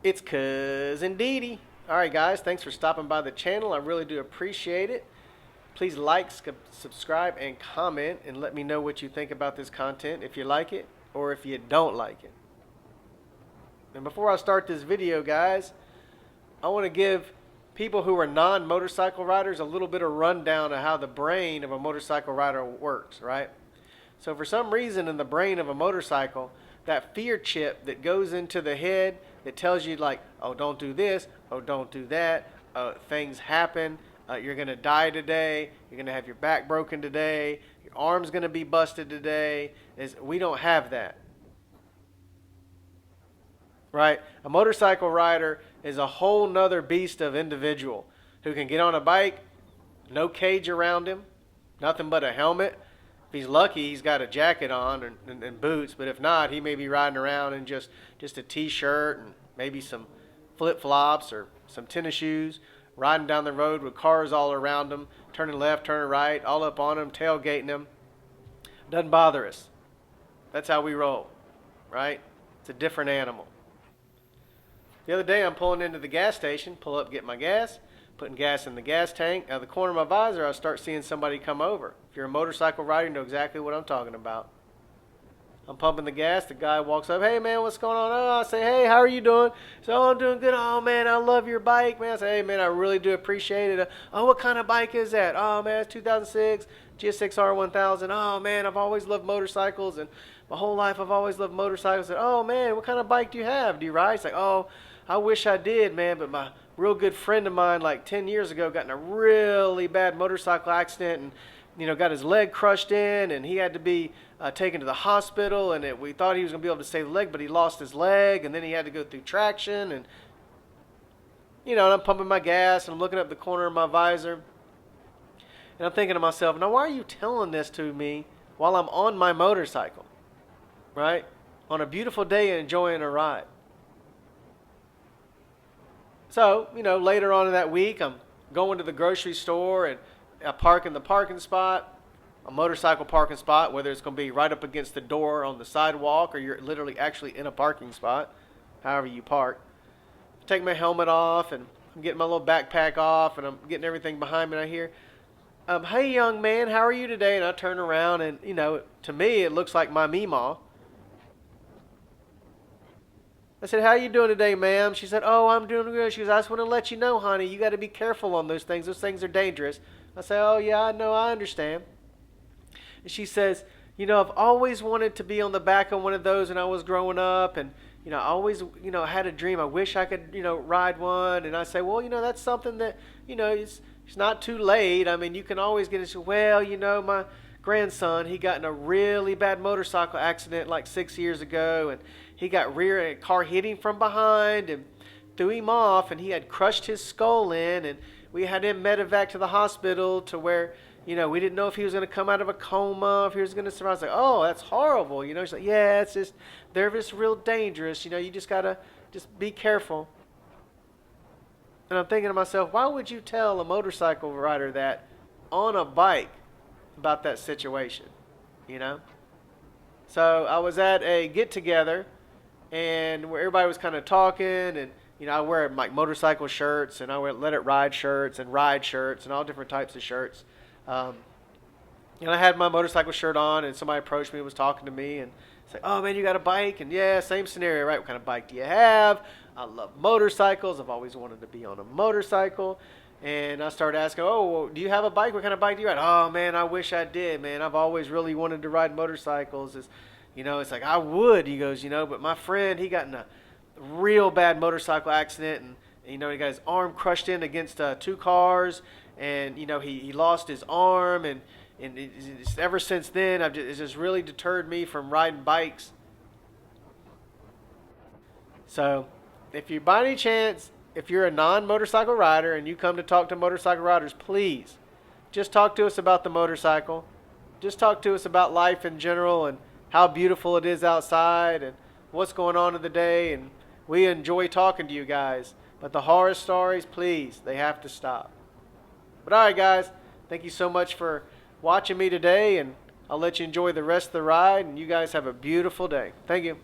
It's Cousin Dee. Alright guys, thanks for stopping by the channel. I really do appreciate it. Please like, subscribe, and comment and let me know what you think about this content, if you like it or if you don't like it. And before I start this video, guys, I want to give people who are non-motorcycle riders a little bit of rundown of how the brain of a motorcycle rider works, right? So for some reason in the brain of a motorcycle, that fear chip that goes into the head that tells you like, oh, don't do this, oh, don't do that, things happen, you're going to die today, you're going to have your back broken today, your arm's going to be busted today. We don't have that. Right? A motorcycle rider is a whole nother beast of individual who can get on a bike, no cage around him, nothing but a helmet. If he's lucky, he's got a jacket on and boots, but if not, he may be riding around in just a t-shirt and maybe some flip-flops or some tennis shoes, riding down the road with cars all around him, turning left, turning right, all up on him, tailgating him. Doesn't bother us. That's how we roll, right? It's a different animal. The other day, I'm pulling into the gas station, pull up, get my gas, putting gas in the gas tank. Out of the corner of my visor, I start seeing somebody come over. If you're a motorcycle rider, you know exactly what I'm talking about. I'm pumping the gas. The guy walks up. Hey, man, what's going on? Oh, I say, hey, how are you doing? So, oh, I'm doing good. Oh, man, I love your bike, man. I say, hey, man, I really do appreciate it. Oh, what kind of bike is that? Oh, man, it's 2006 GSXR 1000. Oh, man, I've always loved motorcycles, and my whole life I've always loved motorcycles. And, oh, man, what kind of bike do you have? Do you ride? It's like, oh, I wish I did, man, but my real good friend of mine like 10 years ago got in a really bad motorcycle accident and, you know, got his leg crushed in, and he had to be taken to the hospital, and we thought he was going to be able to save the leg, but he lost his leg, and then he had to go through traction, and, you know, and I'm pumping my gas, and I'm looking up the corner of my visor, and I'm thinking to myself, now why are you telling this to me while I'm on my motorcycle, right? On a beautiful day enjoying a ride. So, you know, later on in that week, I'm going to the grocery store and I park in the parking spot, a motorcycle parking spot, whether it's going to be right up against the door on the sidewalk or you're literally actually in a parking spot, however you park. I take my helmet off and I'm getting my little backpack off and I'm getting everything behind me and I hear, hey, young man, how are you today? And I turn around and, you know, to me, it looks like my Meemaw. I said, how you doing today, ma'am? She said, oh, I'm doing good. She goes, I just want to let you know, honey, you got to be careful on those things. Those things are dangerous. I say, oh, yeah, I know, I understand. And she says, you know, I've always wanted to be on the back of one of those when I was growing up. And, you know, I always, you know, had a dream. I wish I could, you know, ride one. And I say, well, you know, that's something that, you know, it's not too late. I mean, you can always get into, well, you know, my grandson, he got in a really bad motorcycle accident like 6 years ago. And he got a car hit him from behind and threw him off. And he had crushed his skull in. And we had him medevac to the hospital to where, you know, we didn't know if he was going to come out of a coma, if he was going to survive. I was like, oh, that's horrible. You know, she's like, yeah, it's just, they're just real dangerous. You know, you just got to just be careful. And I'm thinking to myself, why would you tell a motorcycle rider that on a bike about that situation, you know? So I was at a get-together and where everybody was kind of talking and, you know, I wear like motorcycle shirts and I wear Let It Ride shirts and ride shirts and all different types of shirts. And I had my motorcycle shirt on and somebody approached me and was talking to me and said, oh man, you got a bike? And yeah, same scenario, right? What kind of bike do you have? I love motorcycles. I've always wanted to be on a motorcycle. And I started asking, oh, well, do you have a bike? What kind of bike do you ride? Oh man, I wish I did, man. I've always really wanted to ride motorcycles. You know, it's like, I would. He goes, you know, but my friend, he got in a real bad motorcycle accident and you know, he got his arm crushed in against 2 cars and, you know, he lost his arm and ever since then, it's just really deterred me from riding bikes. So, if you by any chance, if you're a non-motorcycle rider and you come to talk to motorcycle riders, please, just talk to us about the motorcycle. Just talk to us about life in general and how beautiful it is outside and what's going on in the day. And we enjoy talking to you guys. But the horror stories, please, they have to stop. But all right, guys, thank you so much for watching me today, and I'll let you enjoy the rest of the ride, and you guys have a beautiful day. Thank you.